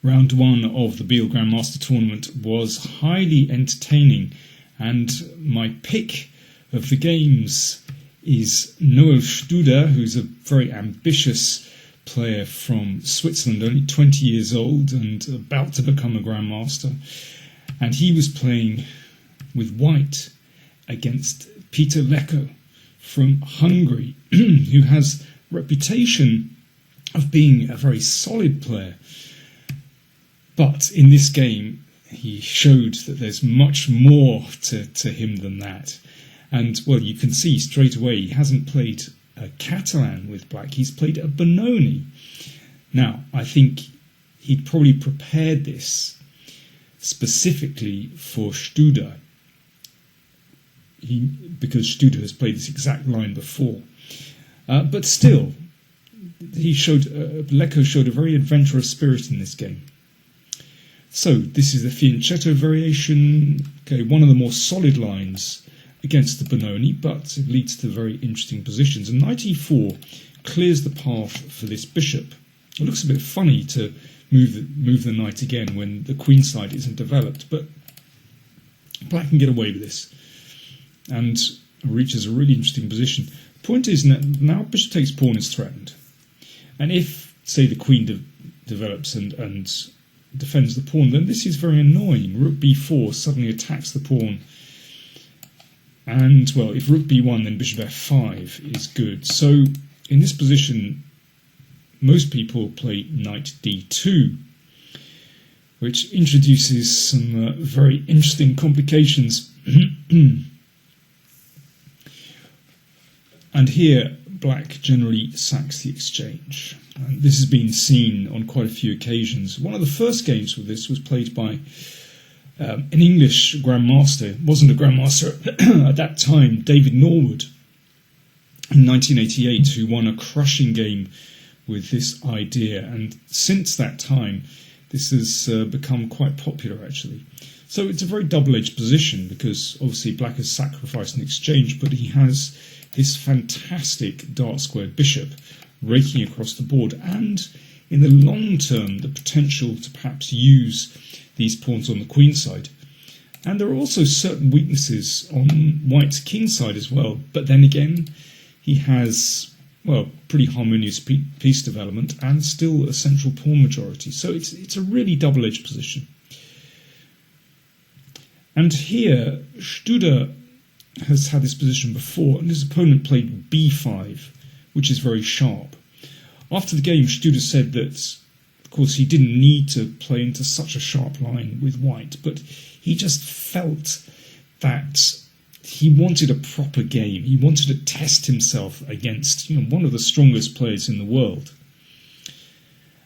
Round one of the Biel Grandmaster Tournament was highly entertaining, and my pick of the games is Noel Studer, who's a very ambitious player from Switzerland, only 20 years old and about to become a Grandmaster. And he was playing with white against Peter Leko from Hungary, who has a reputation of being a very solid player. But in this game, he showed that there's much more to him than that. And, well, you can see straight away he hasn't played a Catalan with black, he's played a Benoni. Now, I think he'd probably prepared this specifically for Studer, because Studer has played this exact line before. But still, Leko showed a very adventurous spirit in this game. So this is the fianchetto variation, okay, one of the more solid lines against the Benoni, but it leads to very interesting positions. And knight e4 clears the path for this bishop. It looks a bit funny to move the knight again when the queen side isn't developed, but black can get away with this and reaches a really interesting position. The point is that now bishop takes pawn is threatened, and if, say, the queen develops and defends the pawn, then this is very annoying. Rook b4 suddenly attacks the pawn, and, well, if rook b1, then bishop f5 is good. So in this position, most people play knight d2, which introduces some very interesting complications. And here, black generally sacks the exchange. And this has been seen on quite a few occasions. One of the first games with this was played by an English grandmaster. It wasn't a grandmaster at that time, David Norwood, in 1988, who won a crushing game with this idea. And since that time, this has become quite popular, actually. So it's a very double-edged position, because obviously black has sacrificed an exchange, but he has this fantastic dart-squared bishop raking across the board, and in the long term the potential to perhaps use these pawns on the queen side. And there are also certain weaknesses on white's king side as well, but then again he has, well, pretty harmonious piece development and still a central pawn majority, so it's a really double-edged position. And here Studer has had this position before, and his opponent played b5, which is very sharp. After the game, Studer said that, of course, he didn't need to play into such a sharp line with white, but he just felt that he wanted a proper game. He wanted to test himself against, one of the strongest players in the world.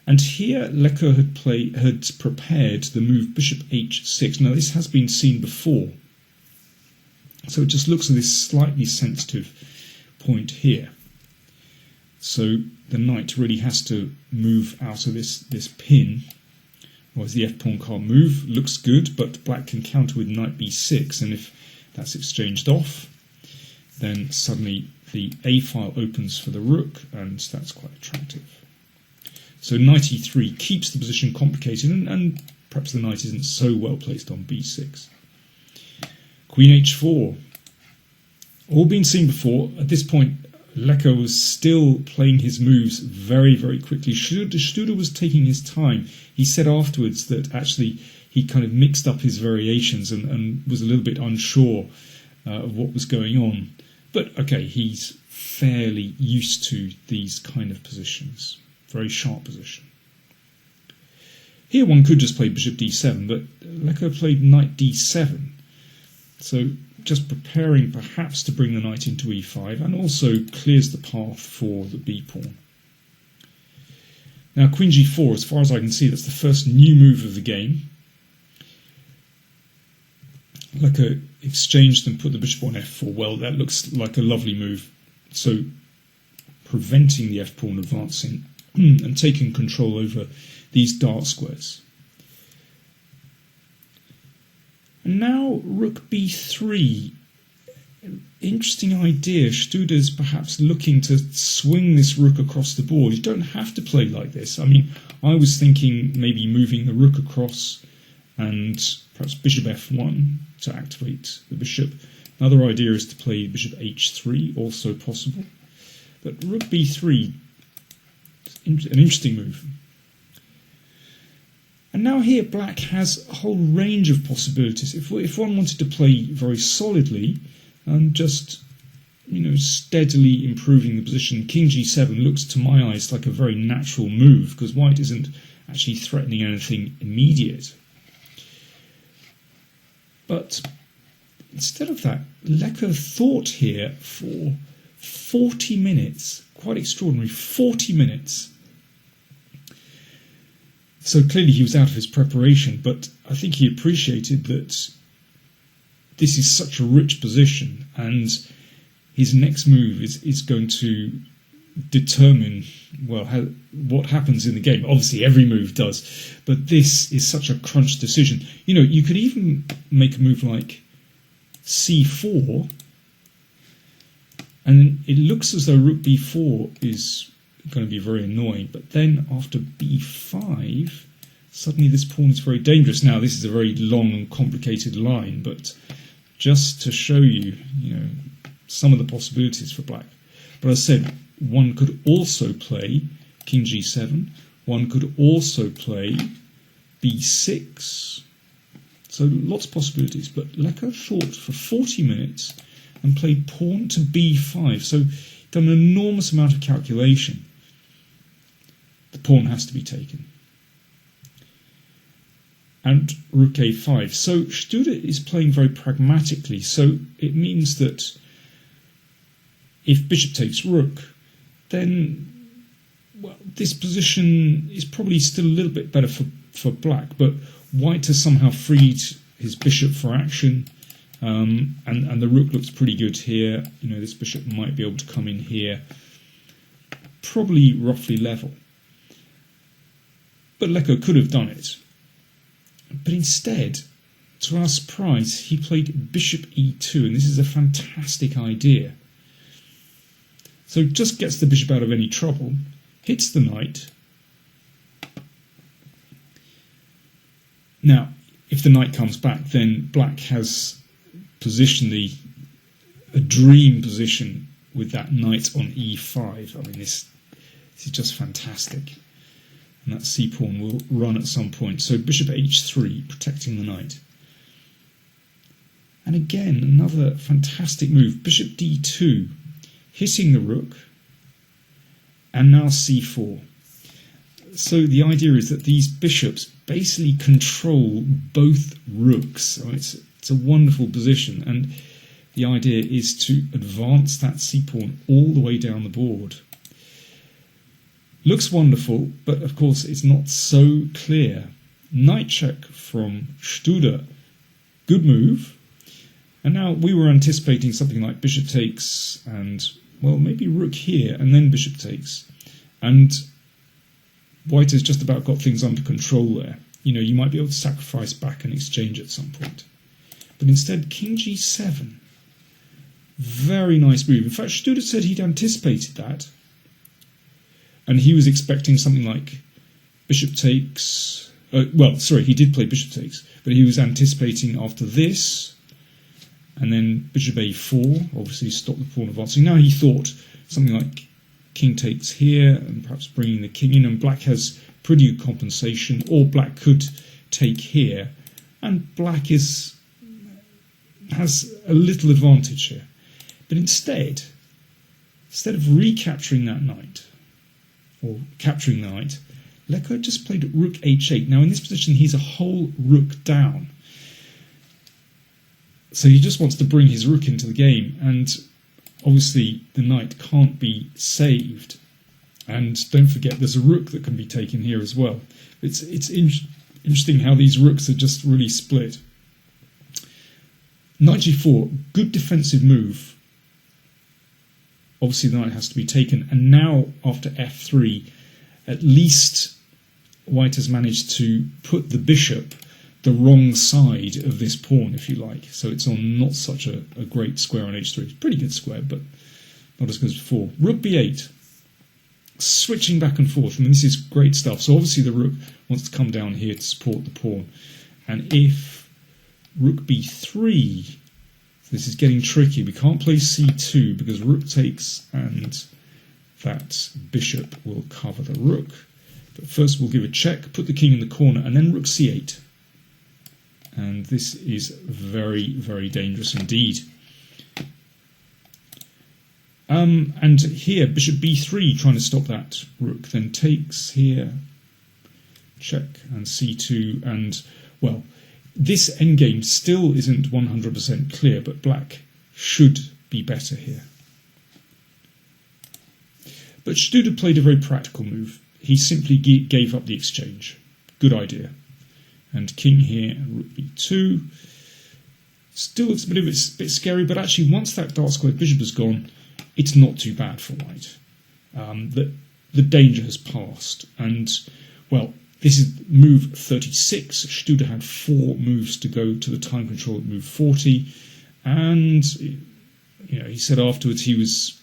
And here Leko had prepared the move bishop h6. Now, this has been seen before, so it just looks at this slightly sensitive point here. So the knight really has to move out of this pin, whereas the f-pawn can't move. Looks good, but black can counter with knight b6, and if that's exchanged off, then suddenly the a-file opens for the rook, and that's quite attractive. So knight e3 keeps the position complicated, and perhaps the knight isn't so well placed on b6. Queen h4, all been seen before. At this point, Leko was still playing his moves very, very quickly. Studer was taking his time. He said afterwards that actually he kind of mixed up his variations and was a little bit unsure of what was going on. But okay, he's fairly used to these kind of positions. Very sharp position. Here one could just play bishop d7, but Leko played knight d7. So just preparing perhaps to bring the knight into e5, and also clears the path for the b-pawn. Now queen g4, as far as I can see, that's the first new move of the game. Leko exchanged and put the bishop on f4. Well, that looks like a lovely move. So preventing the f-pawn advancing and taking control over these dart squares. And now rook b3 interesting idea. Studer's perhaps looking to swing this rook across the board. You don't have to play like this. I mean, I was thinking maybe moving the rook across and perhaps bishop f1 to activate the bishop. Another idea is to play bishop h3, also possible. But rook b3, an interesting move. And now here black has a whole range of possibilities. If one wanted to play very solidly and just, steadily improving the position, king g7 looks to my eyes like a very natural move because white isn't actually threatening anything immediate. But instead of that, Leko thought here for 40 minutes, quite extraordinary, 40 minutes. So clearly he was out of his preparation, but I think he appreciated that this is such a rich position and his next move is going to determine, what happens in the game. Obviously every move does, but this is such a crunch decision. You could even make a move like c4, and it looks as though rook b4 is going to be very annoying, but then after b5 suddenly this pawn is very dangerous. Now this is a very long and complicated line, but just to show you, some of the possibilities for black. But as I said, one could also play king g7, one could also play b6, so lots of possibilities. But Leko thought for 40 minutes and played pawn to b5, so done an enormous amount of calculation. The pawn has to be taken. And rook a5. So Studer is playing very pragmatically. So it means that if bishop takes rook, then this position is probably still a little bit better for black. But white has somehow freed his bishop for action. And the rook looks pretty good here. This bishop might be able to come in here. Probably roughly level. But Leko could have done it. But instead, to our surprise, he played bishop e2, and this is a fantastic idea. So just gets the bishop out of any trouble, hits the knight. Now, if the knight comes back, then black has positionally a dream position with that knight on e5. I mean, this is just fantastic. And that c-pawn will run at some point. So bishop h3, protecting the knight. And again, another fantastic move. Bishop d2, hitting the rook. And now c4. So the idea is that these bishops basically control both rooks. I mean, it's a wonderful position. And the idea is to advance that c-pawn all the way down the board. Looks wonderful, but of course it's not so clear. Knight check from Studer. Good move. And now we were anticipating something like bishop takes and, maybe rook here and then bishop takes. And white has just about got things under control there. You might be able to sacrifice back and exchange at some point. But instead, king g7. Very nice move. In fact, Studer said he'd anticipated that. And he was expecting something like bishop takes. He did play bishop takes, but he was anticipating after this, and then bishop a4, obviously stop the pawn advancing. Now he thought something like king takes here, and perhaps bringing the king in, and black has pretty good compensation, or black could take here, and black has a little advantage here. But instead of recapturing that knight, or capturing the knight, Leko just played rook h8. Now in this position he's a whole rook down. So he just wants to bring his rook into the game, and obviously the knight can't be saved. And don't forget there's a rook that can be taken here as well. It's interesting how these rooks are just really split. Knight g4, good defensive move. Obviously the knight has to be taken, and now after f3, at least white has managed to put the bishop the wrong side of this pawn, if you like. So it's on not such a great square on h3. It's a pretty good square, but not as good as before. Rook b8. Switching back and forth. I mean, this is great stuff. So obviously the rook wants to come down here to support the pawn. And if rook b3, this is getting tricky. We can't play c2 because rook takes and that bishop will cover the rook. But first we'll give a check, put the king in the corner, and then rook c8. And this is very, very dangerous indeed. And here, bishop b3, trying to stop that rook, then takes here, check, and c2, and, well, this endgame still isn't 100% clear, but black should be better here. But Studer played a very practical move. He simply gave up the exchange. Good idea. And king here, and rook b2. Still looks a bit scary, but actually once that dark square bishop is gone, it's not too bad for white. The danger has passed. And, well, this is move 36. Studer had 4 moves to go to the time control at move 40. And, he said afterwards he was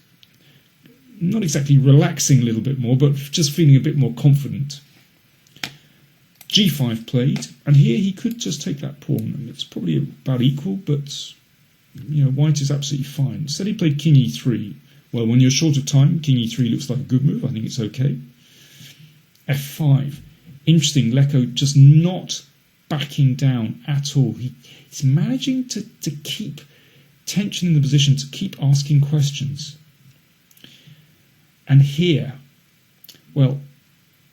not exactly relaxing a little bit more, but just feeling a bit more confident. g5 played, and here he could just take that pawn. And it's probably about equal, but white is absolutely fine. Instead he played king e3. Well, when you're short of time, king e3 looks like a good move. I think it's okay. f5. Interesting, Leko just not backing down at all. He's managing to keep tension in the position, to keep asking questions. And here, well,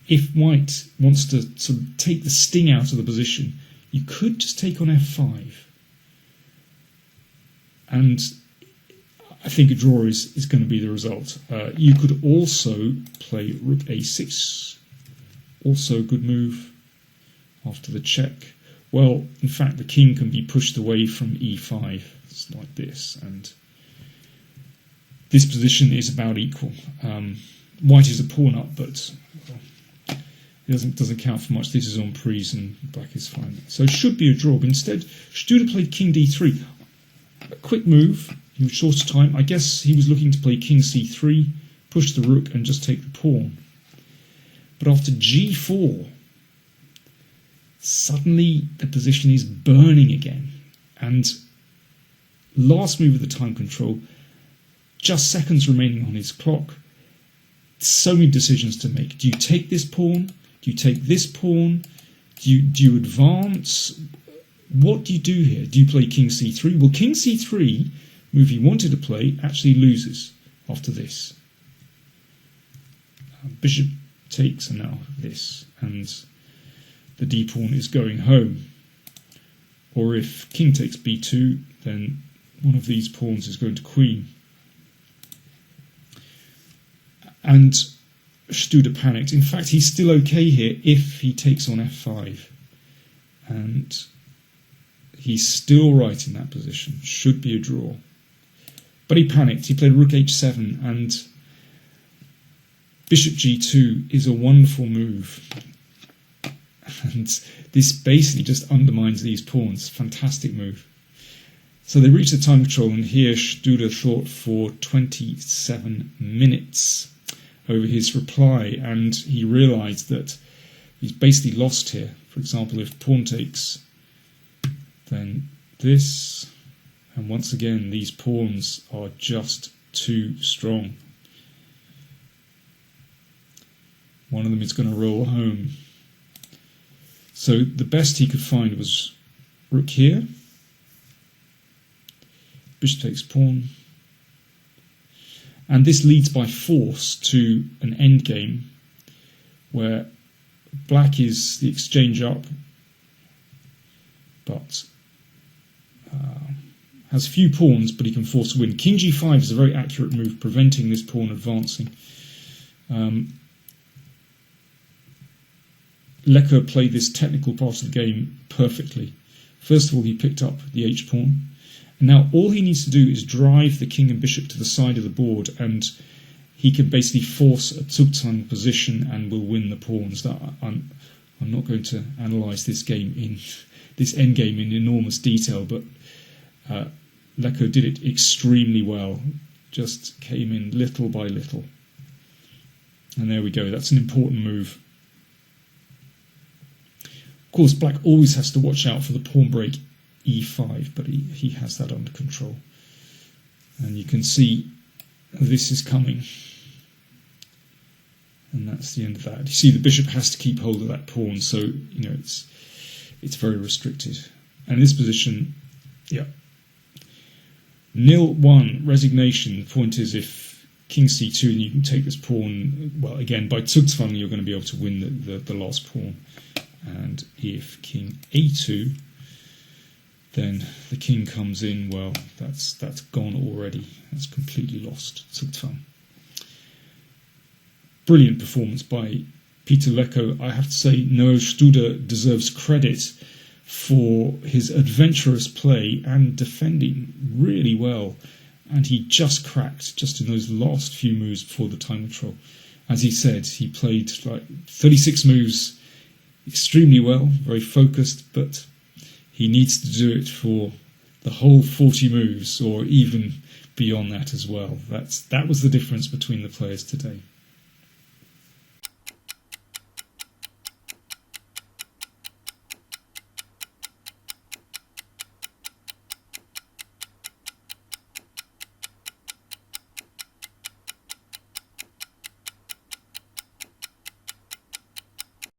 if white wants to sort of take the sting out of the position, you could just take on f5. And I think a draw is going to be the result. You could also play rook a6. Also a good move after the check. Well, in fact, the king can be pushed away from e5. It's like this. And this position is about equal. White is a pawn up, but it doesn't count for much. This is on prise and black is fine. So it should be a draw. But instead, Studer played king d3. A quick move. He was short of time. I guess he was looking to play king c3, push the rook and just take the pawn. But after g4, suddenly the position is burning again. And last move of the time control, just seconds remaining on his clock. So many decisions to make. Do you take this pawn? Do you take this pawn? Do you advance? What do you do here? Do you play king c3? Well, king c3, move he wanted to play, actually loses after this. Bishop takes, and now this. And the d pawn is going home. Or if king takes b2, then one of these pawns is going to queen. And Studer panicked. In fact, he's still okay here if he takes on f5. And he's still right in that position. Should be a draw. But he panicked. He played rook h7, and bishop g2 is a wonderful move. And this basically just undermines these pawns. Fantastic move. So they reached the time control, and here Studer thought for 27 minutes over his reply, and he realised that he's basically lost here. For example, if pawn takes, then this, and once again these pawns are just too strong. One of them is going to roll home. So the best he could find was rook here, bishop takes pawn, and this leads by force to an endgame where black is the exchange up, but has few pawns, but he can force a win. King g5 is a very accurate move, preventing this pawn advancing. Leko played this technical part of the game perfectly. First of all, he picked up the h-pawn. And now all he needs to do is drive the king and bishop to the side of the board, and he can basically force a Zugzwang position and will win the pawns. I'm not going to analyse this game in this endgame in enormous detail, but Leko did it extremely well, just came in little by little. And there we go, that's an important move. Of course, black always has to watch out for the pawn break e5, but he has that under control. And you can see this is coming. And that's the end of that. You see the bishop has to keep hold of that pawn, so it's very restricted. And in this position, yeah. 0-1, resignation. The point is if king c2 and you can take this pawn, well, again, by Zugzwang you're going to be able to win the last pawn. And if king a2, then the king comes in, well, that's gone already. That's completely lost. Zugzwang. Brilliant performance by Peter Leko. I have to say, Noel Studer deserves credit for his adventurous play and defending really well. And he just cracked just in those last few moves before the time control. As he said, he played like 36 moves extremely well, very focused, but he needs to do it for the whole 40 moves or even beyond that as well. That was the difference between the players today.